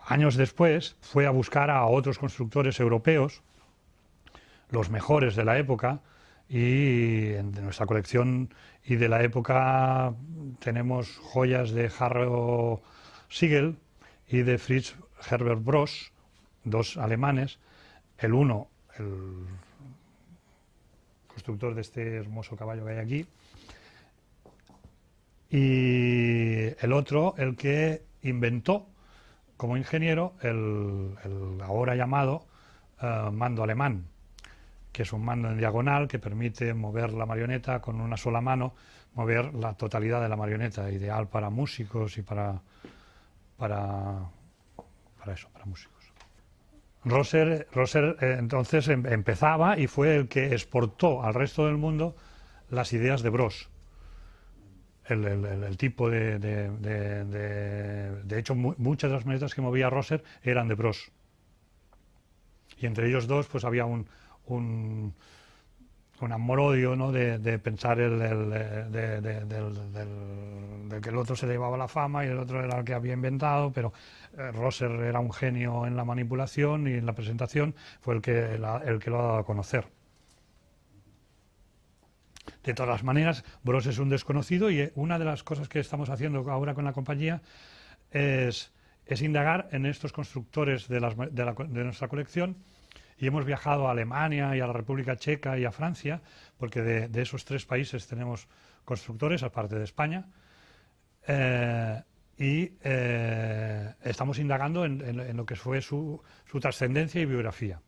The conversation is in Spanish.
años después fue a buscar a otros constructores europeos, los mejores de la época, y de nuestra colección y de la época tenemos joyas de Harro Siegel y de Fritz Herbert Bross, dos alemanes, el uno, el constructor de este hermoso caballo que hay aquí, y el otro, el que inventó como ingeniero el ahora llamado mando alemán, que es un mando en diagonal que permite mover la marioneta con una sola mano, mover la totalidad de la marioneta, ideal para músicos y para eso, para músicos. Rosser entonces empezaba y fue el que exportó al resto del mundo las ideas de Bross. El tipo de hecho, muchas de las marionetas que movía Rosser eran de Bross. Y entre ellos dos pues había un amor-odio, ¿no? de pensar de que el otro se llevaba la fama y el otro era el que había inventado, pero Rosser era un genio en la manipulación y en la presentación, fue el que lo ha dado a conocer. De todas las maneras, Bross es un desconocido y una de las cosas que estamos haciendo ahora con la compañía es indagar en estos constructores de nuestra colección. Y hemos viajado a Alemania y a la República Checa y a Francia, porque de esos tres países tenemos constructores, aparte de España, estamos indagando en lo que fue su trascendencia y biografía.